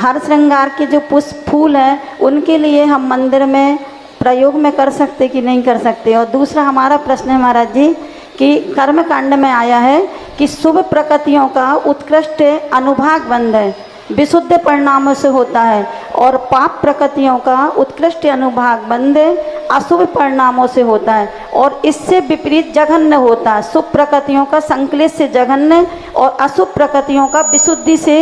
हार श्रृंगार के जो पुष्प फूल हैं उनके लिए हम मंदिर में प्रयोग में कर सकते कि नहीं कर सकते। और दूसरा हमारा प्रश्न है महाराज जी कि कर्म कांड में आया है कि शुभ प्रकृतियों का उत्कृष्ट अनुभाग बंध है, विशुद्ध परिणामों से होता है, और पाप प्रकृतियों का उत्कृष्ट अनुभाग बंध अशुभ परिणामों से होता है, और इससे विपरीत जघन्य होता है। शुभ प्रकृतियों का संकलित से जघन्य और अशुभ प्रकृतियों का विशुद्धि से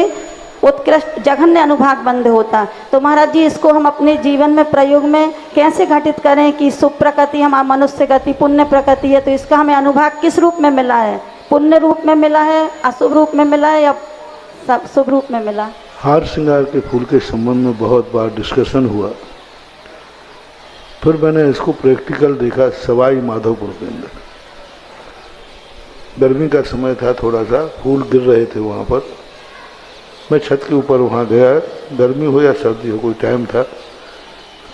उत्कृष्ट जघन्य अनुभाग बंध होता है। तो महाराज जी इसको हम अपने जीवन में प्रयोग में कैसे घटित करें कि शुभ प्रकृति हमारा मनुष्य गति पुण्य प्रकृति है, तो इसका हमें अनुभाग किस रूप में मिला है? पुण्य रूप में मिला है, अशुभ रूप में मिला है, या सब शुभ रूप में मिला? हार श्रृंगार के फूल के संबंध में बहुत बार डिस्कशन हुआ, फिर मैंने इसको प्रैक्टिकल देखा सवाई माधोपुर के अंदर। गर्मी का समय था, थोड़ा सा फूल गिर रहे थे वहाँ पर। मैं छत के ऊपर वहाँ गया, गर्मी हो या सर्दी हो, कोई टाइम था,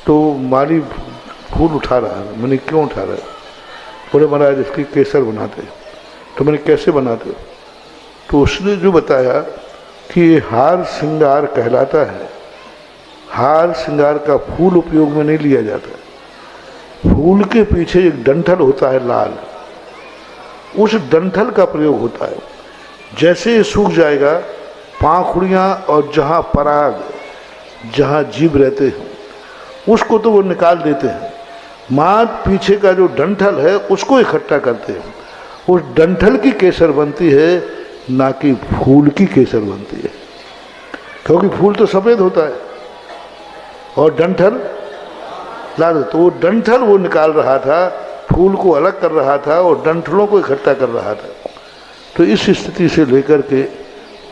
तो माली फूल उठा रहा है। मैंने क्यों उठा रहा है? बोले महाराज इसकी केसर बनाते। तो मैंने कैसे बनाते? तो उसने जो बताया कि ये हार श्रृंगार कहलाता है। हार श्रृंगार का फूल उपयोग में नहीं लिया जाता। फूल के पीछे एक डंठल होता है लाल, उस डंठल का प्रयोग होता है। जैसे ये सूख जाएगा, पाखुड़ियाँ और जहाँ पराग, जहाँ जीव रहते हैं उसको तो वो निकाल देते हैं, मात पीछे का जो डंठल है उसको इकट्ठा करते हैं। उस डंठल की केसर बनती है, ना कि फूल की केसर बनती है, क्योंकि फूल तो सफ़ेद होता है और डंठल लाल। तो वो डंठल वो निकाल रहा था, फूल को अलग कर रहा था और डंठलों को इकट्ठा कर रहा था। तो इस स्थिति से लेकर के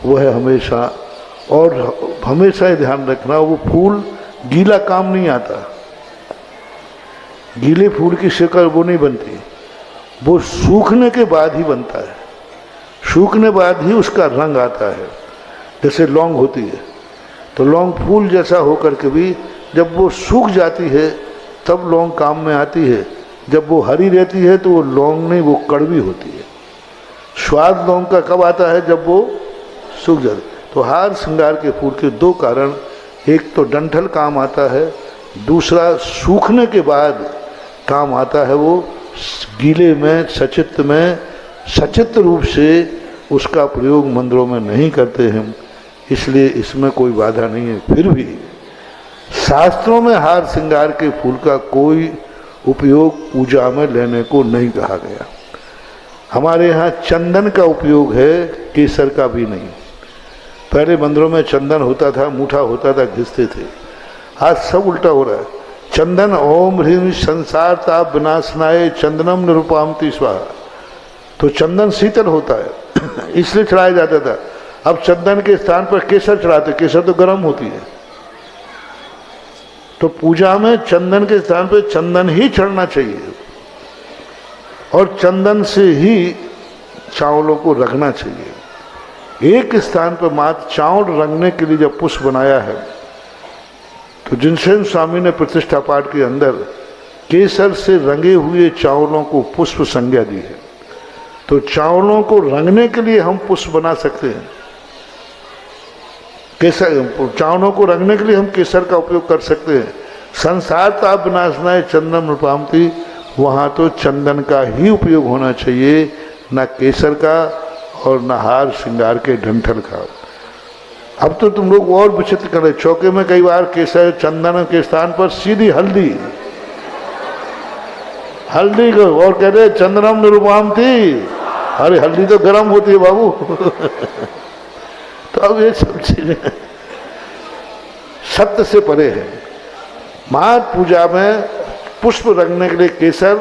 वह हमेशा, और हमेशा ध्यान रखना, वो फूल गीला काम नहीं आता। गीले फूल की शिकड़ वो नहीं बनती, वो सूखने के बाद ही बनता है। सूखने बाद ही उसका रंग आता है। जैसे लौंग होती है, तो लौंग फूल जैसा होकर के भी जब वो सूख जाती है तब लौंग काम में आती है। जब वो हरी रहती है तो वो लौंग नहीं, वो कड़वी होती है। स्वाद लौंग का कब आता है? जब वो सूख जाती। तो हार श्रृंगार के फूल के दो कारण, एक तो डंठल काम आता है, दूसरा सूखने के बाद काम आता है। वो गीले में सचित्र रूप से उसका प्रयोग मंदिरों में नहीं करते हैं, इसलिए इसमें कोई बाधा नहीं है। फिर भी शास्त्रों में हार श्रृंगार के फूल का कोई उपयोग पूजा में लेने को नहीं कहा गया। हमारे यहाँ चंदन का उपयोग है, केसर का भी नहीं। पहले मंदिरों में चंदन होता था, मूठा होता था, घिसते थे। आज सब उल्टा हो रहा है। चंदन ओम ह्रीं संसार ताप विनाशनाय चंदनम निरुपामति स्वाहा। तो चंदन शीतल होता है इसलिए चढ़ाया जाता था। अब चंदन के स्थान पर केसर चढ़ाते, केसर तो गर्म होती है। तो पूजा में चंदन के स्थान पर चंदन ही चढ़ना चाहिए, और चंदन से ही चावलों को रखना चाहिए। एक स्थान पर मात्र चावल रंगने के लिए जब पुष्प बनाया है, तो जिनसेन स्वामी ने प्रतिष्ठा पाठ के अंदर केसर से रंगे हुए चावलों को पुष्प संज्ञा दी है। तो चावलों को रंगने के लिए हम पुष्प बना सकते हैं। केसर, चावलों को रंगने के लिए हम केसर का उपयोग कर सकते हैं। संसार ताप विनाशनाय चंदन नृपामति, वहाँ तो चंदन का ही उपयोग होना चाहिए, न केसर का और न हार श्रृंगार के डंठल का। अब तो तुम लोग और विचित्र कर रहे, चौके में कई बार केसर चंदन के स्थान पर सीधी हल्दी को, और कह रहे चंदनम निरुपामति। अरे हल्दी तो गर्म होती है बाबू तो अब ये सब चीजें सत्य से परे है। मात पूजा में पुष्प रंगने के लिए केसर,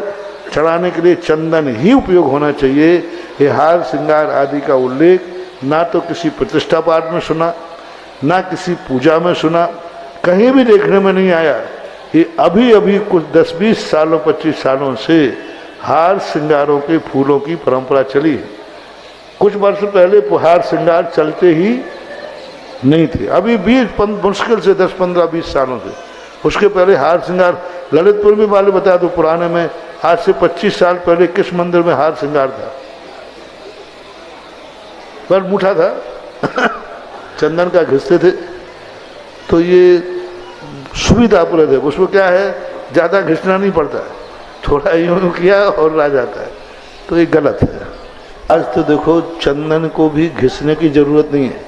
चढ़ाने के लिए चंदन ही उपयोग होना चाहिए। ये हार श्रृंगार आदि का उल्लेख ना तो किसी प्रतिष्ठा पाठ में सुना, ना किसी पूजा में सुना, कहीं भी देखने में नहीं आया। ये अभी अभी कुछ 10-20 सालों 25 सालों से हार श्रृंगारों के फूलों की परंपरा चली है। कुछ वर्ष पहले हार श्रृंगार चलते ही नहीं थे, अभी 20 मुश्किल से 10-15-20 सालों से। उसके पहले हार श्रृंगार ललितपुर में वाले बता दो, पुराने में आज से 25 साल पहले किस मंदिर में हार श्रृंगार था? पर मुठा था चंदन का घिसते थे। तो ये सुविधाप्रद है, उसमें क्या है ज़्यादा घिसना नहीं पड़ता है, थोड़ा यूँ किया और आ जाता है, तो ये गलत है। आज तो देखो चंदन को भी घिसने की ज़रूरत नहीं है,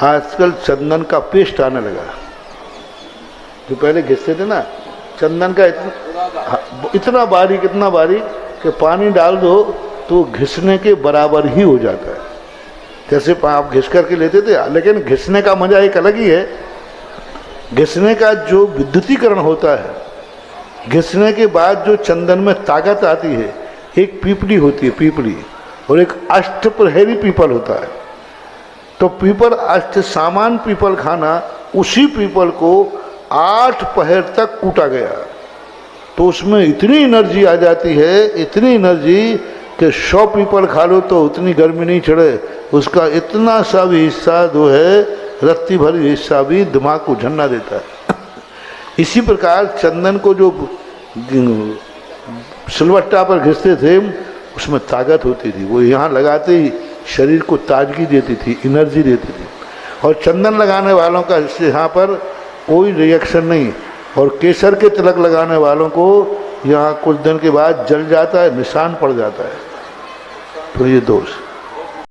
आजकल चंदन का पेस्ट आने लगा। जो पहले घिसते थे ना चंदन का इतना बारीक कि पानी डाल दो तो घिसने के बराबर ही हो जाता है। जैसे आप घिस करके लेते थे, लेकिन घिसने का मजा एक अलग ही है। घिसने का जो विद्युतीकरण होता है, घिसने के बाद जो चंदन में ताकत आती है, एक पीपली होती है पीपली, और एक अष्टप्रहरी पीपल होता है। तो पीपल अष्ट सामान पीपल खाना, उसी पीपल को 8 पहर तक कूटा गया, तो उसमें इतनी एनर्जी आ जाती है, इतनी एनर्जी कि 100 पीपल खा लो तो उतनी गर्मी नहीं चढ़े। उसका इतना सा भी हिस्सा जो है, रत्ती भरी हिस्सा भी दिमाग को झन्ना देता है। इसी प्रकार चंदन को जो सिलवट्टा पर घिसते थे उसमें ताकत होती थी, वो यहाँ लगाते ही शरीर को ताजगी देती थी, एनर्जी देती थी। और चंदन लगाने वालों का यहाँ पर कोई रिएक्शन नहीं, और केसर के तिलक लगाने वालों को यहाँ कुछ दिन के बाद जल जाता है, निशान पड़ जाता है। तो ये दोष